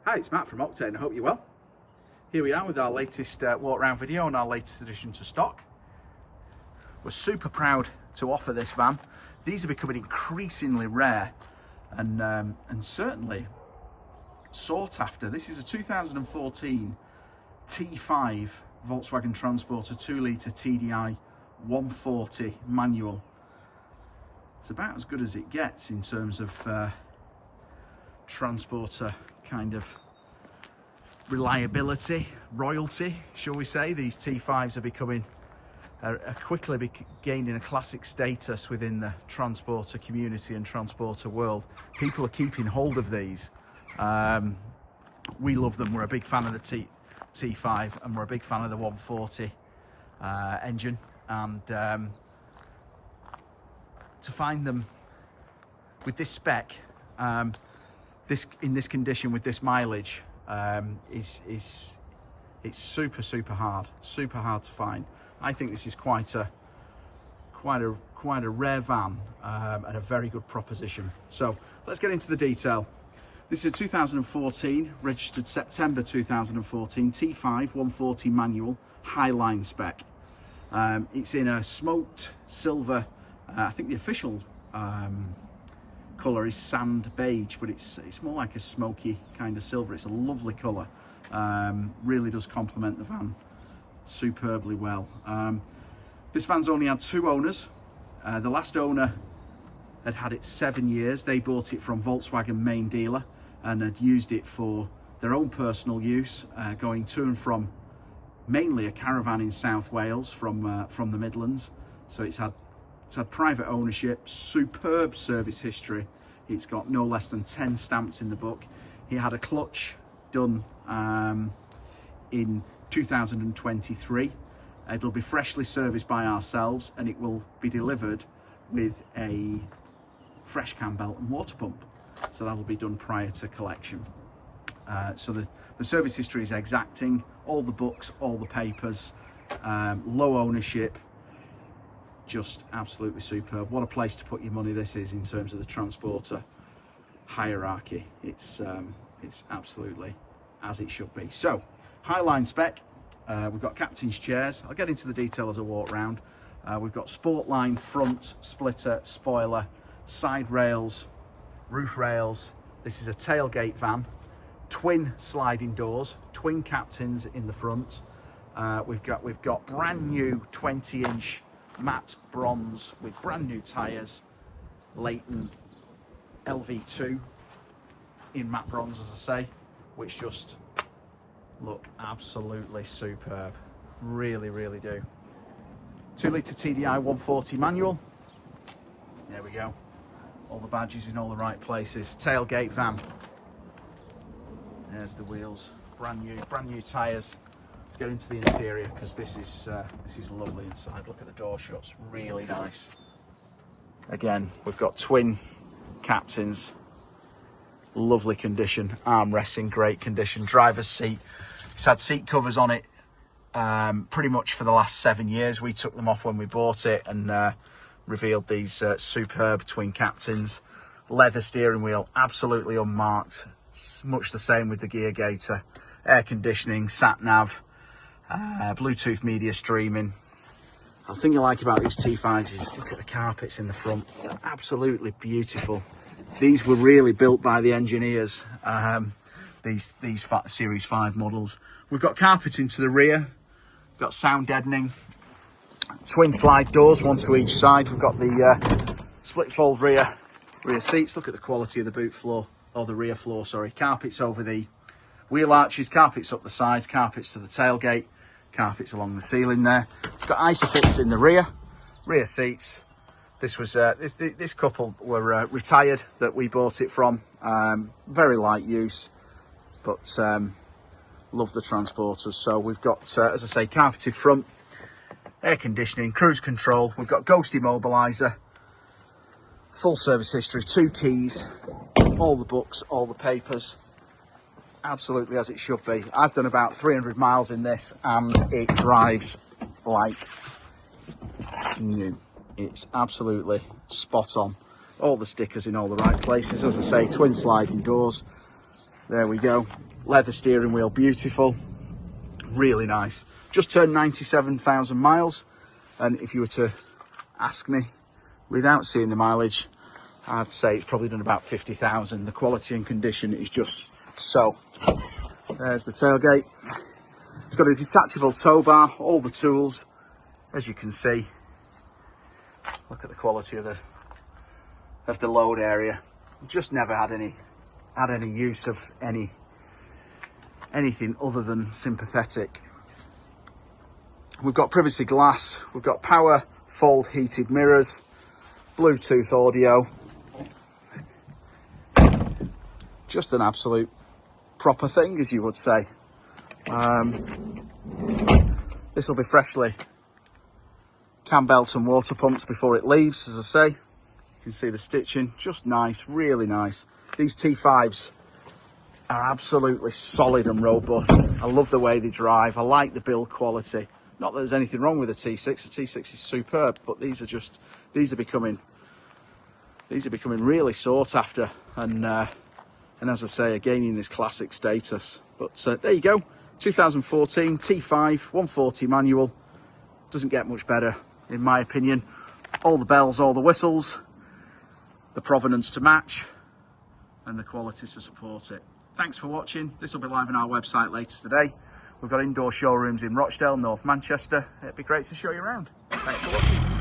Hi, it's Matt from Octane. I hope you're well. Here we are with our latest walk around video and our latest addition to stock. We're super proud to offer this van. These are becoming increasingly rare and certainly sought after. This is a 2014 T5 Volkswagen Transporter 2-litre TDI 140 manual. It's about as good as it gets in terms of transporter kind of reliability, royalty, shall we say. These T5s are becoming, quickly gaining a classic status within the transporter community and transporter world. People are keeping hold of these. We love them. We're a big fan of the T5 and we're a big fan of the 140 engine, and to find them with this spec, in this condition with this mileage, it's super hard to find. I think this is quite a rare van and a very good proposition. So let's get into the detail. This is a 2014, registered September 2014, T5 140 manual Highline spec. It's in a smoked silver. I think the official colour is Sand Beige, but it's more like a smoky kind of silver. It's a lovely colour. Really does complement the van superbly well. This van's only had 2 owners. The last owner had it 7 years. They bought it from Volkswagen main dealer and had used it for their own personal use, going to and from mainly a caravan in South Wales from the Midlands. So it's had private ownership, superb service history. It's got no less than 10 stamps in the book. He had a clutch done in 2023. It'll be freshly serviced by ourselves and it will be delivered with a fresh cam belt and water pump. So that'll be done prior to collection. So the service history is exacting, all the books, all the papers, low ownership, just absolutely superb. What a place to put your money this is in terms of the transporter hierarchy. It's absolutely as it should be. So Highline spec, we've got captain's chairs. I'll get into the detail as I walk around. We've got Sportline front splitter, spoiler, side rails, roof rails. This is a tailgate van, twin sliding doors, twin captains in the front. We've got brand new 20-inch matte bronze with brand new tyres, Leighton LV2 in matte bronze, as I say, which just look absolutely superb. Really do. 2-litre TDI 140 manual. There we go. All the badges in all the right places. Tailgate van. There's the wheels. Brand new tyres. Let's get into the interior because this is lovely inside. Look at the door shuts, really nice. Again, we've got twin captains, lovely condition. Armrests in great condition. Driver's seat. It's had seat covers on it pretty much for the last 7 years. We took them off when we bought it and revealed these superb twin captains. Leather steering wheel, absolutely unmarked. It's much the same with the gear gator. Air conditioning, sat nav. Bluetooth media streaming. The thing I like about these T5s is look at the carpets in the front. They're absolutely beautiful. These were really built by the engineers, these Series 5 models. We've got carpeting to the rear, we've got sound deadening, twin slide doors, one to each side. We've got the split fold rear seats. Look at the quality of the boot floor, or the rear floor, sorry. Carpets over the wheel arches, carpets up the sides, carpets to the tailgate, carpets along the ceiling there. It's got isofix in the rear seats. This was this couple were retired that we bought it from. Very light use, but love the transporters. So we've got, as I say, carpeted front, air conditioning, cruise control. We've got ghost immobiliser, full service history, 2 keys, all the books, all the papers. Absolutely as it should be. I've done about 300 miles in this and it drives like new. It's absolutely spot on. All the stickers in all the right places. As I say, twin sliding doors. There we go. Leather steering wheel, beautiful. Really nice. Just turned 97,000 miles. And if you were to ask me, without seeing the mileage, I'd say it's probably done about 50,000. The quality and condition is just so. There's the tailgate. It's got a detachable tow bar, all the tools, as you can see. Look at the quality of the load area. Just never had any use of anything other than sympathetic. We've got privacy glass, we've got power fold heated mirrors, Bluetooth audio. Just an absolute proper thing, as you would say. This will be freshly cam belt and water pumped before it leaves, as I say. You can see the stitching, just nice, really nice. These T5s are absolutely solid and robust. I love the way they drive. I like the build quality. Not that there's anything wrong with the T6. The T6 is superb, but these are becoming really sought after, and as I say, are gaining this classic status. But there you go, 2014 T5 140 manual. Doesn't get much better, in my opinion. All the bells, all the whistles, the provenance to match, and the quality to support it. Thanks for watching. This will be live on our website later today. We've got indoor showrooms in Rochdale, North Manchester. It'd be great to show you around. Thanks for watching.